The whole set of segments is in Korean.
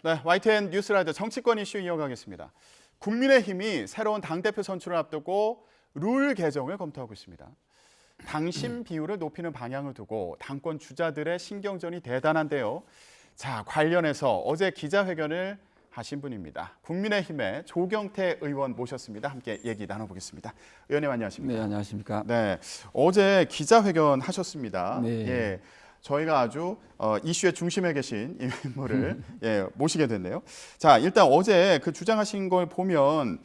네, YTN 뉴스라이더 정치권 이슈 이어가겠습니다. 국민의힘이 새로운 당대표 선출을 앞두고 룰 개정을 검토하고 있습니다. 당심 비율을 높이는 방향을 두고 당권 주자들의 신경전이 대단한데요. 자, 관련해서 어제 기자회견을 하신 분입니다. 국민의힘의 조경태 의원 모셨습니다. 함께 얘기 나눠보겠습니다. 의원님 안녕하십니까? 네, 안녕하십니까? 네, 어제 기자회견 하셨습니다. 네. 예, 저희가 아주 이슈의 중심에 계신 이 인물을 모시게 됐네요. 자, 일단 어제 그 주장하신 걸 보면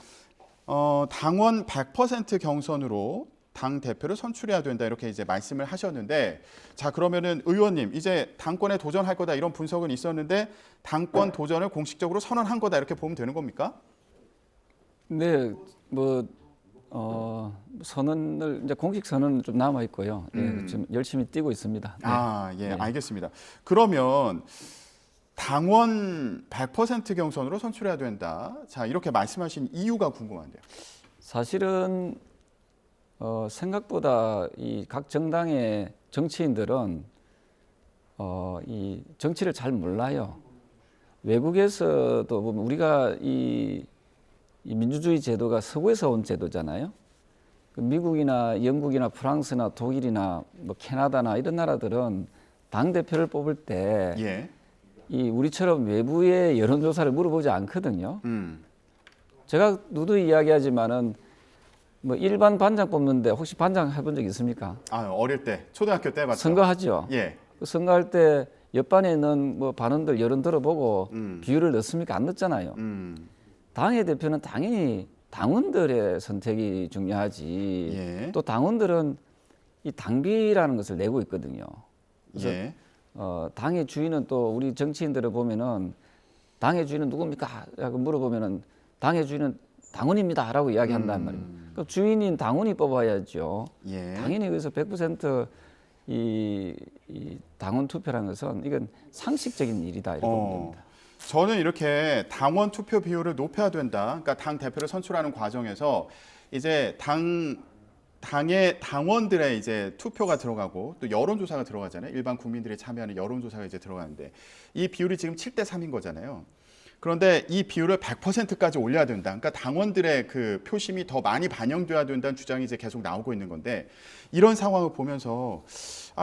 당원 100% 경선으로 당 대표를 선출해야 된다 이렇게 이제 말씀을 하셨는데, 자 그러면은 의원님 이제 당권에 도전할 거다 이런 분석은 있었는데 당권 도전을 공식적으로 선언한 거다 이렇게 보면 되는 겁니까? 네, 선언을 이제 공식 선언은 좀 남아 있고요. 예, 지금 열심히 뛰고 있습니다. 네. 예, 네. 알겠습니다. 그러면 당원 100% 경선으로 선출해야 된다. 자 이렇게 말씀하신 이유가 궁금한데요. 사실은 생각보다 이 각 정당의 정치인들은 이 정치를 잘 몰라요. 외국에서도 보면 우리가 이 민주주의 제도가 서구에서 온 제도잖아요. 미국이나 영국이나 프랑스나 독일이나 뭐 캐나다나 이런 나라들은 당 대표를 뽑을 때 이 우리처럼 외부의 여론조사를 물어보지 않거든요. 제가 누누이 이야기하지만은 뭐 일반 반장 뽑는데 혹시 반장 해본 적 있습니까? 어릴 때 초등학교 때 맞죠? 선거하죠. 예. 그 선거할 때 옆반에 있는 뭐 반원들 여론 들어보고 비율을 넣습니까? 안 넣잖아요. 당의 대표는 당연히 당원들의 선택이 중요하지. 또 당원들은 이 당비라는 것을 내고 있거든요. 그래서 당의 주인은 또 우리 정치인들을 보면은 당의 주인은 누굽니까? 라고 물어보면은 당의 주인은 당원입니다라고 이야기한단 말이에요. 그럼 주인인 당원이 뽑아야죠. 당연히 그래서 100% 이 당원 투표라는 것은 이건 상식적인 일이다 이렇게 보면 됩니다. 저는 이렇게 당원 투표 비율을 높여야 된다. 그러니까 당 대표를 선출하는 과정에서 이제 당의 당원들의 이제 투표가 들어가고 또 여론조사가 들어가잖아요. 일반 국민들이 참여하는 여론조사가 이제 들어가는데 이 비율이 지금 7대 3인 거잖아요. 그런데 이 비율을 100%까지 올려야 된다. 그러니까 당원들의 그 표심이 더 많이 반영돼야 된다는 주장이 이제 계속 나오고 있는 건데, 이런 상황을 보면서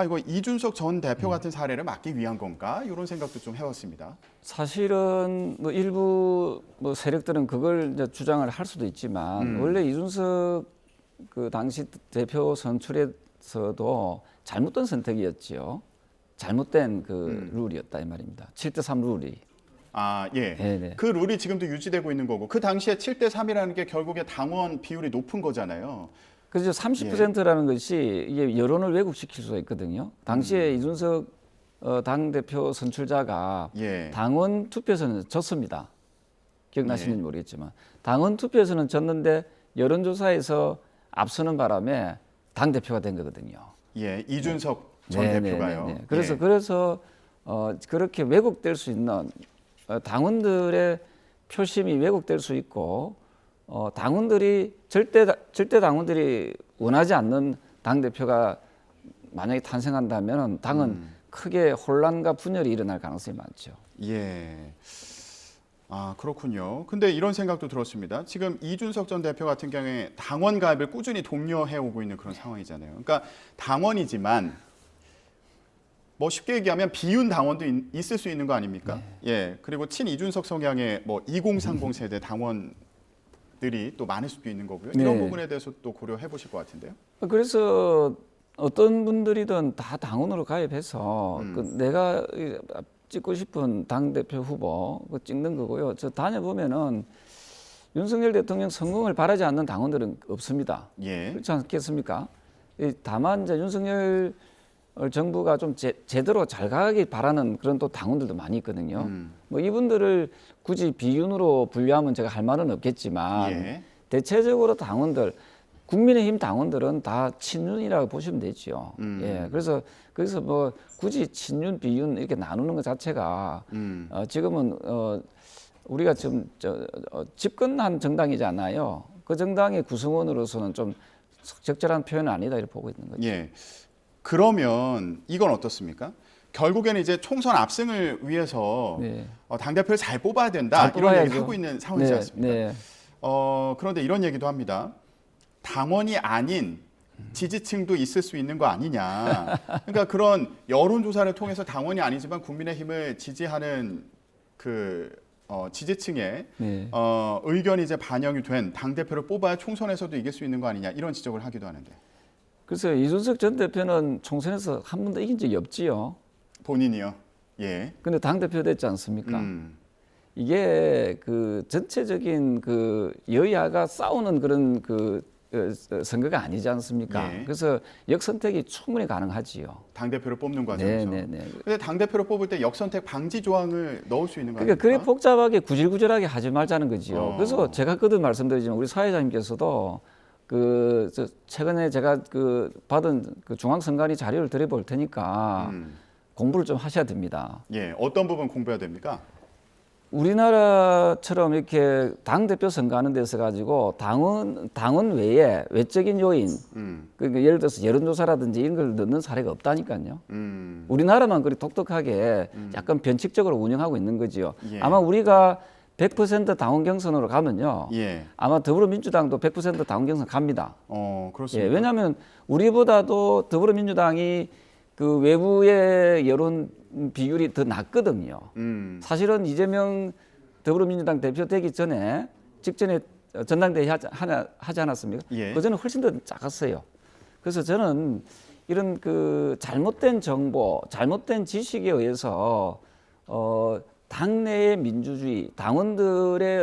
이거 이준석 전 대표 같은 사례를 막기 위한 건가? 이런 생각도 좀 해왔습니다. 사실은 뭐 일부 뭐 세력들은 그걸 이제 주장을 할 수도 있지만 원래 이준석 그 당시 대표 선출에서도 잘못된 선택이었지요. 잘못된 그 룰이었다 이 말입니다. 7대 3 룰이. 예. 네네. 그 룰이 지금도 유지되고 있는 거고, 그 당시에 7대 3이라는 게 결국에 당원 비율이 높은 거잖아요. 그래서 30%라는 것이 이게 여론을 왜곡시킬 수가 있거든요. 당시에 이준석 당 대표 선출자가 당원 투표에서는 졌습니다. 기억나시는지 모르겠지만 당원 투표에서는 졌는데 여론조사에서 앞서는 바람에 당 대표가 된 거거든요. 이준석 전 대표가요. 그래서 그렇게 왜곡될 수 있는 당원들의 표심이 왜곡될 수 있고 당원들이 절대 당원들이 원하지 않는 당 대표가 만약에 탄생한다면 당은 크게 혼란과 분열이 일어날 가능성이 많죠. 그렇군요. 근데 이런 생각도 들었습니다. 지금 이준석 전 대표 같은 경우에 당원 가입을 꾸준히 독려해 오고 있는 그런 상황이잖아요. 그러니까 당원이지만 뭐 쉽게 얘기하면 비윤 당원도 있을 수 있는 거 아닙니까? 그리고 친 이준석 성향의 뭐 2030 세대 당원들이 또 많을 수도 있는 거고요. 이런 부분에 대해서 또 고려해 보실 것 같은데요. 그래서 어떤 분들이든 다 당원으로 가입해서 내가 찍고 싶은 당 대표 후보 찍는 거고요. 저 다녀보면은 윤석열 대통령 성공을 바라지 않는 당원들은 없습니다. 그렇지 않겠습니까? 다만 이제 윤석열 정부가 좀 제대로 잘 가길 바라는 그런 또 당원들도 많이 있거든요. 뭐 이분들을 굳이 비윤으로 분류하면 제가 할 말은 없겠지만 대체적으로 당원들, 국민의힘 당원들은 다 친윤이라고 보시면 되죠. 그래서 뭐 굳이 친윤, 비윤 이렇게 나누는 것 자체가 지금은 우리가 지금 집권한 정당이잖아요. 그 정당의 구성원으로서는 좀 적절한 표현은 아니다 이렇게 보고 있는 거죠. 그러면 이건 어떻습니까? 결국에는 이제 총선 압승을 위해서 네. 당대표를 잘 뽑아야 된다 잘 이런 뽑아야죠. 얘기를 하고 있는 상황이지 네, 않습니까? 네. 그런데 이런 얘기도 합니다. 당원이 아닌 지지층도 있을 수 있는 거 아니냐. 그러니까 그런 여론조사를 통해서 당원이 아니지만 국민의힘을 지지하는 그 지지층의 네. 의견이 이제 반영이 된 당대표를 뽑아야 총선에서도 이길 수 있는 거 아니냐 이런 지적을 하기도 하는데 그래서 이준석 전 대표는 총선에서 한 번도 이긴 적이 없지요. 본인이요. 예. 근데 당대표 됐지 않습니까? 음. 이게 그 전체적인 그 여야가 싸우는 그런 그 선거가 아니지 않습니까? 예. 그래서 역선택이 충분히 가능하지요. 당대표를 뽑는 과정에서. 네네네. 근데 당대표를 뽑을 때 역선택 방지 조항을 넣을 수 있는 거 그러니까 아닙니까? 그래 복잡하게 구질구질하게 하지 말자는 거지요. 그래서 제가 그도 말씀드리지만 우리 사회자님께서도 저 최근에 제가 받은 그 중앙선관위 자료를 드려볼 테니까 공부를 좀 하셔야 됩니다. 예. 어떤 부분 공부해야 됩니까? 우리나라처럼 이렇게 당 대표 선거하는 데서 가지고 당원 외에 외적인 요인, 그러니까 예를 들어서 여론조사라든지 이런 걸 넣는 사례가 없다니까요. 우리나라만 그리 독특하게 약간 변칙적으로 운영하고 있는 거지요. 예. 아마 우리가 100% 당원 경선으로 가면요. 예. 아마 더불어민주당도 100% 당원 경선 갑니다. 예, 그렇습니다. 왜냐하면 우리보다도 더불어민주당이 그 외부의 여론 비율이 더 낮거든요. 사실은 이재명 더불어민주당 대표 되기 전에 직전에 전당대회 하지 않았습니까? 예. 그전에 훨씬 더 작았어요. 그래서 저는 이런 그 잘못된 정보, 잘못된 지식에 의해서 당내의 민주주의, 당원들의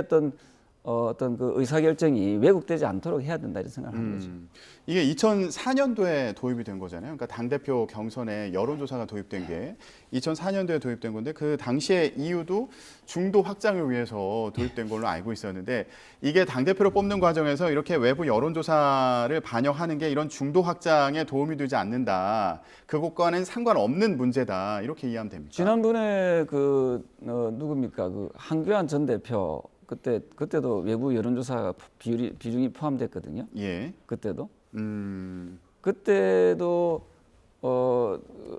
어떤 그 의사결정이 왜곡되지 않도록 해야 된다 이런 생각을 하는 거죠. 이게 2004년도에 도입이 된 거잖아요. 그러니까 당대표 경선에 여론조사가 도입된 게 2004년도에 도입된 건데 그 당시의 이유도 중도 확장을 위해서 도입된 걸로 알고 있었는데 이게 당대표를 뽑는 과정에서 이렇게 외부 여론조사를 반영하는 게 이런 중도 확장에 도움이 되지 않는다. 그것과는 상관없는 문제다. 이렇게 이해하면 됩니다. 지난번에 누굽니까? 그 한교안 전 대표 그때도 외부 여론조사 비중이 포함됐거든요. 예. 그때도. 그때도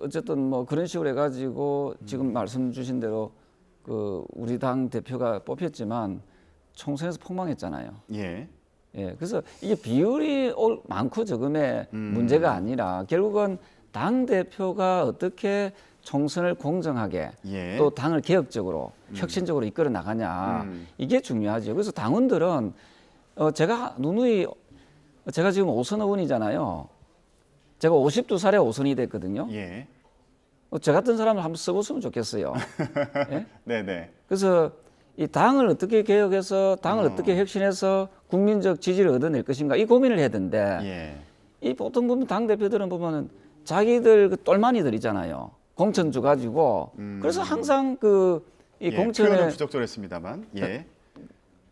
어쨌든 뭐 그런 식으로 해가지고 지금 말씀 주신 대로 그 우리 당 대표가 뽑혔지만 총선에서 폭망했잖아요. 예. 예. 그래서 이게 비율이 많고 적음의 문제가 아니라 결국은 당 대표가 어떻게 총선을 공정하게 예. 또 당을 개혁적으로 혁신적으로 이끌어 나가냐 이게 중요하죠. 그래서 당원들은 제가 누누이 제가 지금 5선 의원이잖아요. 제가 52살에 5선이 됐거든요. 예. 저 같은 사람을 한번 써봤으면 좋겠어요. 예? 네네. 그래서 이 당을 어떻게 개혁해서 당을 어떻게 혁신해서 국민적 지지를 얻어낼 것인가 이 고민을 해야 되는데 예. 이 보통 보면 당 대표들은 보면은 자기들 그 똘마니들 있잖아요. 공천 가지고 그래서 항상 이 예, 공천에 표현은 부적절했습니다만. 예.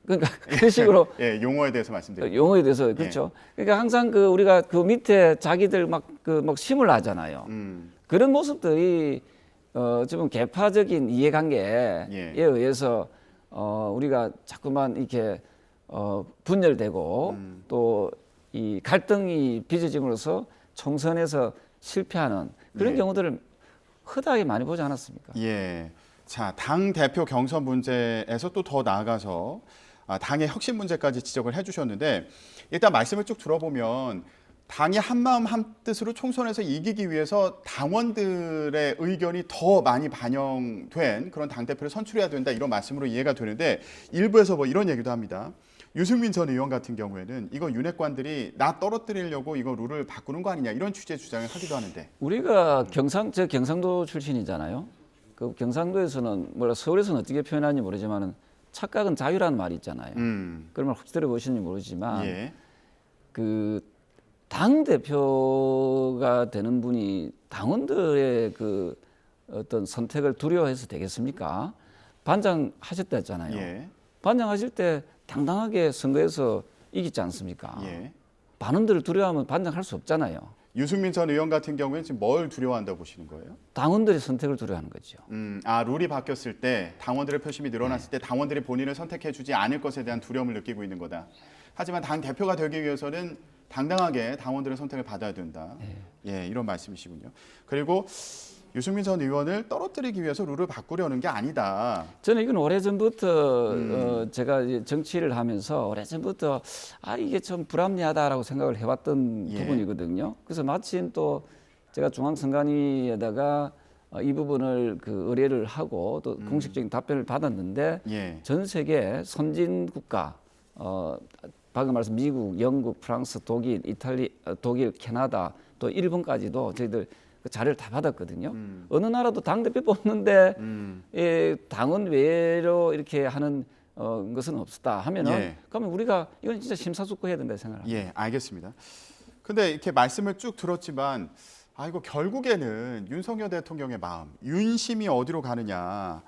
그러니까 그런 식으로 예, 용어에 대해서 말씀드립니다. 용어에 대해서 그렇죠. 그러니까 항상 우리가 그 밑에 자기들 막 심을 하잖아요. 그런 모습들이 좀 개파적인 이해관계에 예. 의해서 우리가 자꾸만 이렇게 분열되고 또 이 갈등이 빚어짐으로써 총선에서 실패하는 그런 예. 경우들을 흔하게 많이 보지 않았습니까? 예. 자, 당 대표 경선 문제에서 또 더 나아가서 당의 혁신 문제까지 지적을 해주셨는데 일단 말씀을 쭉 들어보면 당이 한마음 한뜻으로 총선에서 이기기 위해서 당원들의 의견이 더 많이 반영된 그런 당대표를 선출해야 된다 이런 말씀으로 이해가 되는데 일부에서 뭐 이런 얘기도 합니다. 유승민 전 의원 같은 경우에는 이거 윤핵관들이 나 떨어뜨리려고 이거 룰을 바꾸는 거 아니냐 이런 취지의 주장을 하기도 하는데 우리가 저 경상도 출신이잖아요. 그 경상도에서는 서울에서는 어떻게 표현하는지 모르지만은 착각은 자유라는 말이 있잖아요. 그런 말 혹시 들어보시는지 모르지만 예. 그 당 대표가 되는 분이 당원들의 그 어떤 선택을 두려워해서 되겠습니까? 반장하셨다 했잖아요. 예. 반장하실 때 당당하게 선거에서 이기지 않습니까? 예. 반원들을 두려워하면 반장할 수 없잖아요. 유승민 전 의원 같은 경우에는 지금 뭘 두려워한다고 보시는 거예요? 당원들의 선택을 두려워하는 거죠. 룰이 바뀌었을 때 당원들의 표심이 늘어났을 때 당원들이 본인을 선택해주지 않을 것에 대한 두려움을 느끼고 있는 거다. 하지만 당 대표가 되기 위해서는 당당하게 당원들의 선택을 받아야 된다. 예, 이런 말씀이시군요. 그리고 유승민 전 의원을 떨어뜨리기 위해서 룰을 바꾸려는 게 아니다. 저는 이건 오래전부터 제가 이제 정치를 하면서 오래전부터 이게 좀 불합리하다라고 생각을 해왔던 예. 부분이거든요. 그래서 마침 또 제가 중앙선관위에다가 이 부분을 그 의뢰를 하고 또 공식적인 답변을 받았는데 예. 전 세계 선진 국가 방금 말씀 미국, 영국, 프랑스, 독일, 독일, 캐나다 또 일본까지도 저희들 그 자료를 다 받았거든요. 어느 나라도 당 대표 뽑는데 당원 외로 이렇게 하는 것은 없었다 하면은 예. 그러면 우리가 이건 진짜 심사숙고해야 된다 생각합니다. 예, 알겠습니다. 근데 이렇게 말씀을 쭉 들었지만 이거 결국에는 윤석열 대통령의 마음, 윤심이 어디로 가느냐.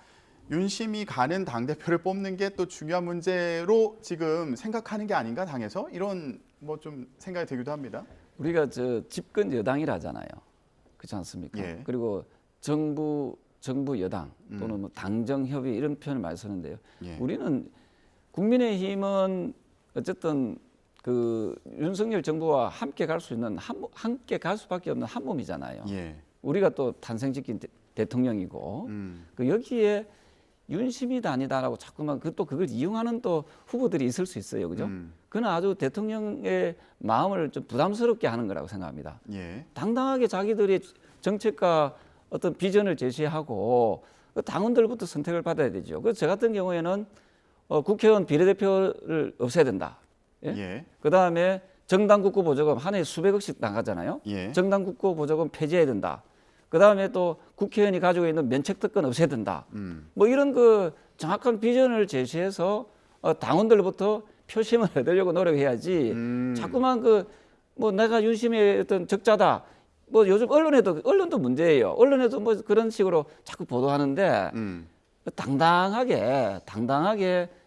윤심이 가는 당대표를 뽑는 게 또 중요한 문제로 지금 생각하는 게 아닌가 당에서 이런 뭐 좀 생각이 들기도 합니다. 우리가 저 집권 여당이라잖아요. 그렇지 않습니까? 예. 그리고 정부 여당 또는 뭐 당정 협의 이런 표현을 많이 쓰는데요. 예. 우리는 국민의힘은 어쨌든 그 윤석열 정부와 함께 갈 수 있는 함께 갈 수밖에 없는 한 몸이잖아요. 예. 우리가 또 탄생시킨 대통령이고 그 여기에 윤심이다 아니다라고 자꾸만 또 그걸 이용하는 또 후보들이 있을 수 있어요, 그죠? 그는 아주 대통령의 마음을 좀 부담스럽게 하는 거라고 생각합니다. 예. 당당하게 자기들의 정책과 어떤 비전을 제시하고 그 당원들부터 선택을 받아야 되죠. 그래서 저 같은 경우에는 국회의원 비례대표를 없애야 된다. 예? 예. 그 다음에 정당 국고 보조금 한 해에 수백억씩 나가잖아요. 예. 정당 국고 보조금 폐지해야 된다. 그 다음에 또 국회의원이 가지고 있는 면책특권 없애야 된다. 뭐 이런 그 정확한 비전을 제시해서 당원들로부터 표심을 얻으려고 노력해야지. 자꾸만 그 뭐 내가 윤심의 어떤 적자다. 뭐 요즘 언론도 문제예요. 언론에도 뭐 그런 식으로 자꾸 보도하는데 당당하게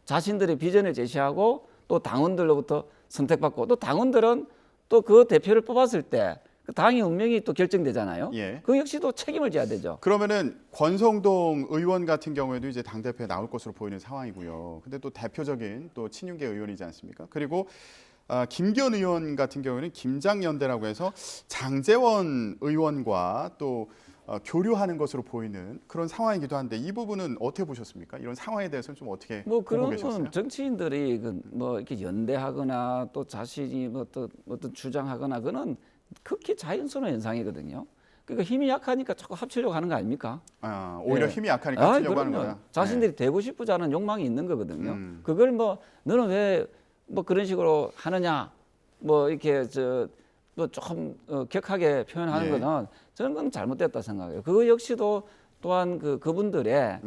자신들의 비전을 제시하고 또 당원들로부터 선택받고 또 당원들은 또 그 대표를 뽑았을 때 그 당의 운명이 또 결정되잖아요. 예. 그 역시도 책임을 져야 되죠. 그러면은 권성동 의원 같은 경우에도 이제 당 대표에 나올 것으로 보이는 상황이고요. 근데 또 대표적인 또 친윤계 의원이지 않습니까? 그리고 김기현 의원 같은 경우에는 김장연대라고 해서 장제원 의원과 또 교류하는 것으로 보이는 그런 상황이기도 한데 이 부분은 어떻게 보셨습니까? 이런 상황에 대해서는 좀 어떻게 뭐 보고 그런 계셨어요? 건 정치인들이 뭐 이렇게 연대하거나 또 자신이 뭐 또 어떤 주장하거나 그는 극히 자연스러운 현상이거든요. 그러니까 힘이 약하니까 자꾸 합치려고 하는 거 아닙니까? 오히려 예. 힘이 약하니까 합치려고 하는 그럼요. 거다. 자신들이 되고 싶지 않은 욕망이 있는 거거든요. 음. 그걸 뭐 너는 왜 뭐 그런 식으로 하느냐 뭐 이렇게 뭐 조금 격하게 표현하는 예. 거는 저는 그건 잘못됐다 생각해요. 그거 역시도 또한 그분들의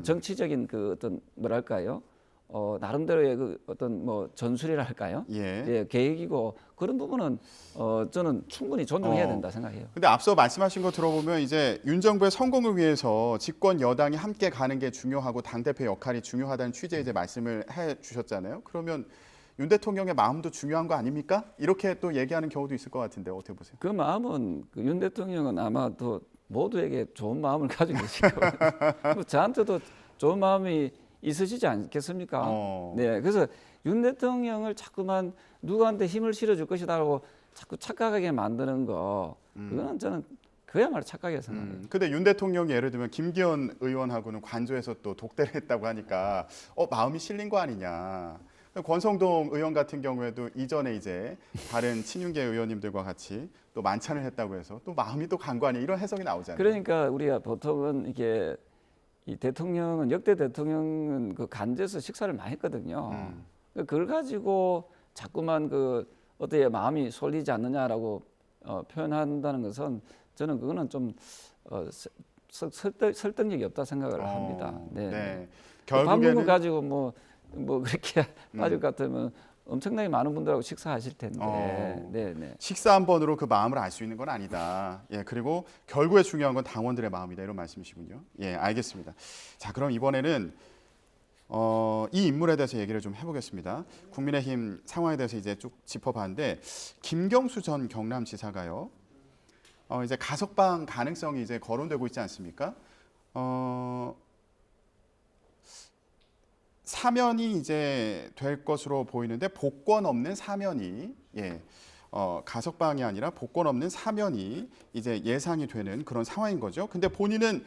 정치적인 그 어떤 뭐랄까요? 나름대로의 그 어떤 뭐 전술이라 할까요? 예. 예, 계획이고 그런 부분은 저는 충분히 존중해야 된다 생각해요. 근데 앞서 말씀하신 거 들어보면 이제 윤 정부의 성공을 위해서 집권 여당이 함께 가는 게 중요하고 당 대표 역할이 중요하다는 취지의 이제 말씀을 해 주셨잖아요. 그러면 윤 대통령의 마음도 중요한 거 아닙니까? 이렇게 또 얘기하는 경우도 있을 것 같은데 어떻게 보세요? 그 마음은 윤 대통령은 아마 또 모두에게 좋은 마음을 가지고 계실 거예요. 뭐 저한테도 좋은 마음이 있으시지 않겠습니까? 네, 그래서 윤 대통령을 자꾸만 누구한테 힘을 실어줄 것이다라고 자꾸 착각하게 만드는 거 그거는 저는 그야말로 착각이라고 생각해요. 근데 윤 대통령이 예를 들면 김기현 의원하고는 관저에서 또 독대를 했다고 하니까 마음이 실린 거 아니냐. 권성동 의원 같은 경우에도 이전에 이제 다른 친윤계 의원님들과 같이 또 만찬을 했다고 해서 또 마음이 또 간 거 아니냐 이런 해석이 나오잖아요. 그러니까 우리가 보통은 이게 이 대통령은 역대 대통령은 그 간제에서 식사를 많이 했거든요. 그걸 가지고 자꾸만 그 어떻게 마음이 솔리지 않느냐라고 표현한다는 것은 저는 그거는 좀 설득력이 없다 생각을 합니다. 네. 네. 밥 먹은 거 결국에는 가지고 뭐 그렇게 빠질 것 같으면 엄청나게 많은 분들하고 식사하실 텐데. 네, 네. 식사 한 번으로 그 마음을 알 수 있는 건 아니다. 예, 그리고 결국에 중요한 건 당원들의 마음이다 이런 말씀이시군요. 예, 알겠습니다. 자, 그럼 이번에는 이 인물에 대해서 얘기를 좀 해보겠습니다. 국민의힘 상황에 대해서 이제 쭉 짚어봤는데 김경수 전 경남지사가요. 이제 가석방 가능성이 이제 거론되고 있지 않습니까? 사면이 이제 될 것으로 보이는데 복권 없는 사면이 가석방이 아니라 복권 없는 사면이 이제 예상이 되는 그런 상황인 거죠. 근데 본인은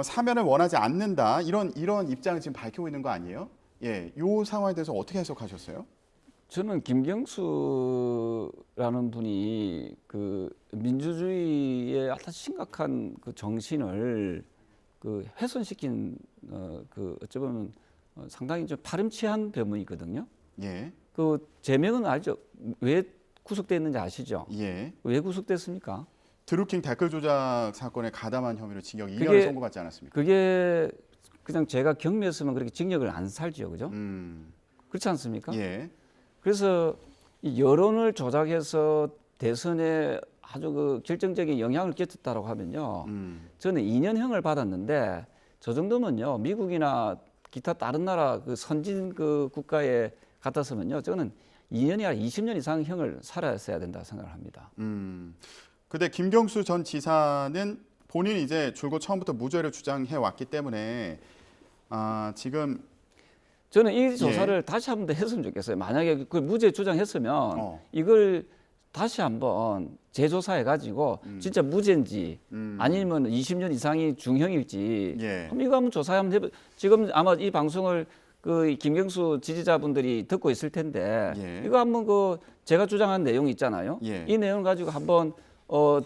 사면을 원하지 않는다 이런 입장을 지금 밝히고 있는 거 아니에요? 예, 이 상황에 대해서 어떻게 해석하셨어요? 저는 김경수라는 분이 그 민주주의의 아주 심각한 그 정신을 그 훼손시킨 그 어찌 보면 상당히 좀 파렴치한 배문이거든요. 예, 그 제명은 알죠? 왜 구속됐는지 아시죠? 예. 왜 구속됐습니까? 드루킹 댓글 조작 사건에 가담한 혐의로 징역 2년을 그게- 선고받지 않았습니까? 그게 그냥 제가 경미했으면 그렇게 징역을 안 살지요, 그죠? 그렇지 않습니까? 예, 그래서 이 여론을 조작해서 대선에 아주 그 결정적인 영향을 끼쳤다고 하면요, 저는 2년형을 받았는데 저 정도면요, 미국이나 기타 다른 나라 그 선진 그 국가에 같았으면요, 저는 2년이 아니라 20년 이상 형을 살았어야 된다 생각을 합니다. 근데 김경수 전 지사는 본인이 이제 줄곧 처음부터 무죄를 주장해 왔기 때문에 지금 저는 이 조사를 다시 한 번 더 했으면 좋겠어요. 만약에 그 무죄 주장했으면 이걸 다시 한번 재조사해 가지고 진짜 무죄인지 아니면 20년 이상이 중형일지 예. 그럼 이거 한번 조사 한번 해보. 지금 아마 이 방송을 그 김경수 지지자분들이 듣고 있을 텐데 예. 이거 한번 그 제가 주장한 내용 있잖아요. 예. 이 내용을 가지고 한번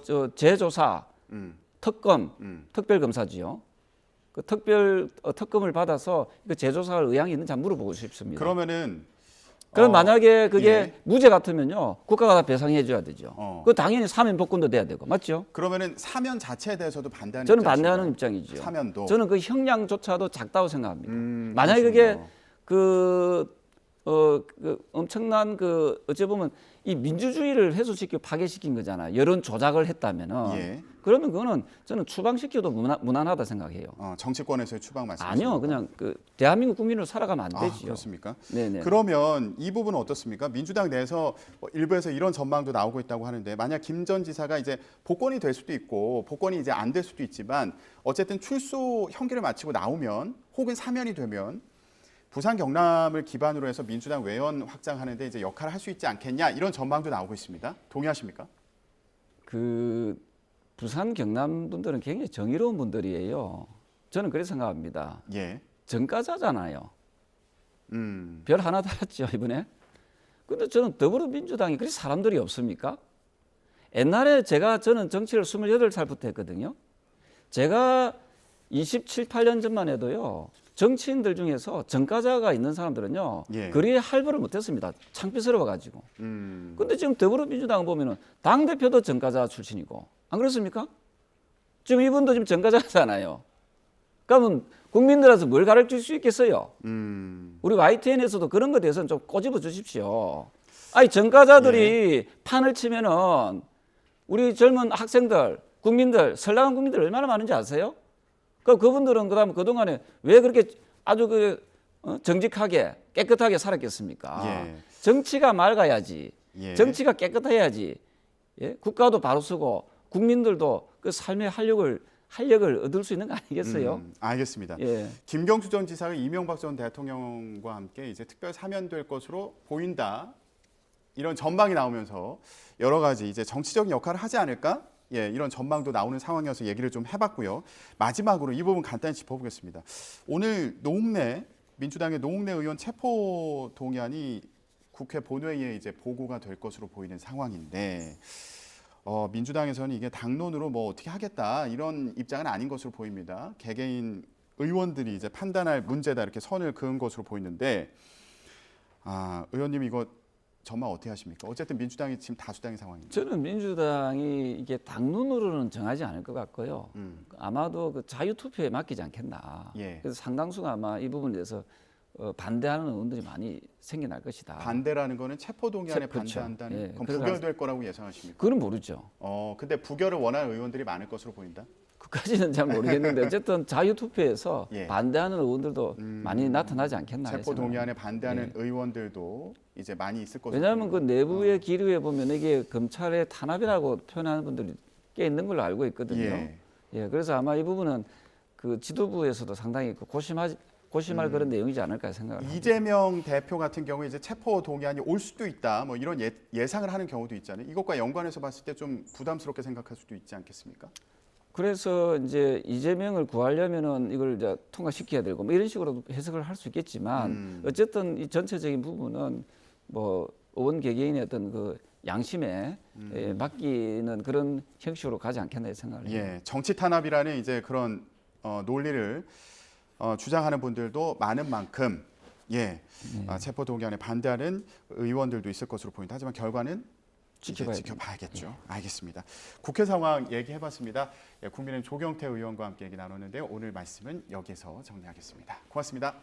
저 재조사 특검 특별검사지요. 그 특검을 받아서 그 재조사할 의향이 있는지 한번 물어보고 싶습니다. 그러면은 그럼 만약에 그게 예. 무죄 같으면요 국가가 다 배상해 줘야 되죠. 그 당연히 사면 복권도 돼야 되고 맞죠? 그러면은 사면 자체에 대해서도 반대하는 저는 입장이신가요? 반대하는 입장이죠. 사면도 저는 그 형량조차도 작다고 생각합니다. 만약에 그게 그 엄청난 그 어찌 보면 이 민주주의를 해소시키고 파괴시킨 거잖아요. 여론 조작을 했다면은 예. 그러면 그거는 저는 추방시켜도 무난하다 생각해요. 정치권에서의 추방 말씀이십니까? 아니요, 그냥 그 대한민국 국민으로 살아가면 안 되지요. 그렇습니까? 네네. 그러면 이 부분은 어떻습니까? 민주당 내에서 일부에서 이런 전망도 나오고 있다고 하는데 만약 김 전 지사가 이제 복권이 될 수도 있고 복권이 이제 안 될 수도 있지만 어쨌든 출소 형기를 마치고 나오면 혹은 사면이 되면 부산 경남을 기반으로 해서 민주당 외연 확장하는데 이제 역할을 할 수 있지 않겠냐 이런 전망도 나오고 있습니다. 동의하십니까? 그 부산 경남 분들은 굉장히 정의로운 분들이에요. 저는 그렇게 생각합니다. 예. 전과자잖아요. 별 하나 달았죠 이번에. 근데 저는 더불어민주당이 그렇게 사람들이 없습니까? 옛날에 저는 정치를 28살부터 했거든요. 제가 27, 8년 전만 해도요. 정치인들 중에서 전과자가 있는 사람들은요. 예. 그리 할부를 못했습니다. 창피스러워 가지고. 근데 지금 더불어민주당 보면은 당 대표도 전과자 출신이고 안 그렇습니까? 지금 이분도 지금 전과자잖아요. 그러면 국민들한테 뭘 가르칠 수 있겠어요? 우리 YTN에서도 그런 것에 대해서는 좀 꼬집어 주십시오. 아니 전과자들이 판을 치면은 우리 젊은 학생들, 국민들, 선량한 국민들 얼마나 많은지 아세요? 그분들은 그다음 그동안에 왜 그렇게 아주 정직하게 깨끗하게 살았겠습니까? 예. 정치가 맑아야지. 예. 정치가 깨끗해야지. 예? 국가도 바로 쓰고 국민들도 그 삶의 활력을 얻을 수 있는 거 아니겠어요? 알겠습니다. 예. 김경수 전 지사가 이명박 전 대통령과 함께 이제 특별 사면될 것으로 보인다. 이런 전망이 나오면서 여러 가지 이제 정치적인 역할을 하지 않을까? 예, 이런 전망도 나오는 상황이어서 얘기를 좀 해봤고요. 마지막으로 이 부분 간단히 짚어보겠습니다. 오늘 민주당의 노웅래 의원 체포 동의안이 국회 본회의에 이제 보고가 될 것으로 보이는 상황인데 민주당에서는 이게 당론으로 뭐 어떻게 하겠다 이런 입장은 아닌 것으로 보입니다. 개개인 의원들이 이제 판단할 문제다 이렇게 선을 그은 것으로 보이는데 의원님 이거 전망 어떻게 하십니까? 어쨌든 민주당이 지금 다수당인 상황입니다. 저는 민주당이 이게 당론으로는 정하지 않을 것 같고요. 아마도 그 자유투표에 맡기지 않겠나. 예. 그래서 상당수가 아마 이 부분에 대해서 반대하는 의원들이 많이 생겨날 것이다. 반대라는 거는 체포동의안에 그렇죠. 반대한다는 예, 그건 그러니까- 부결될 거라고 예상하십니까? 그건 모르죠. 근데 부결을 원하는 의원들이 많을 것으로 보인다. 그까지는 잘 모르겠는데 어쨌든 자유투표에서 예. 반대하는 의원들도 많이 나타나지 않겠나. 체포동의안에 반대하는 의원들도 이제 많이 있을 것으로. 왜냐하면 그 보입니다. 내부의 기류에 보면 이게 검찰의 탄압이라고 표현하는 분들이 꽤 있는 걸로 알고 있거든요. 예. 예, 그래서 아마 이 부분은 그 지도부에서도 상당히 고심할 그런 내용이지 않을까 생각을 합니다. 이재명 대표 같은 경우에 이제 체포 동의안이 올 수도 있다. 뭐 이런 예상을 하는 경우도 있잖아요. 이것과 연관해서 봤을 때 좀 부담스럽게 생각할 수도 있지 않겠습니까? 그래서 이제 이재명을 구하려면은 이걸 이제 통과시켜야 되고 뭐 이런 식으로 해석을 할 수 있겠지만 어쨌든 이 전체적인 부분은 뭐 의원 개개인의 어떤 그 양심에 맡기는 그런 형식으로 가지 않겠나 생각을 해요. 예, 정치 탄압이라는 이제 그런 논리를 주장하는 분들도 많은 만큼 체포 동의안에 반대하는 의원들도 있을 것으로 보인다. 하지만 결과는 이제 지켜봐야겠죠. 알겠습니다. 국회 상황 얘기해봤습니다. 국민의힘 조경태 의원과 함께 얘기 나눴는데요. 오늘 말씀은 여기서 정리하겠습니다. 고맙습니다.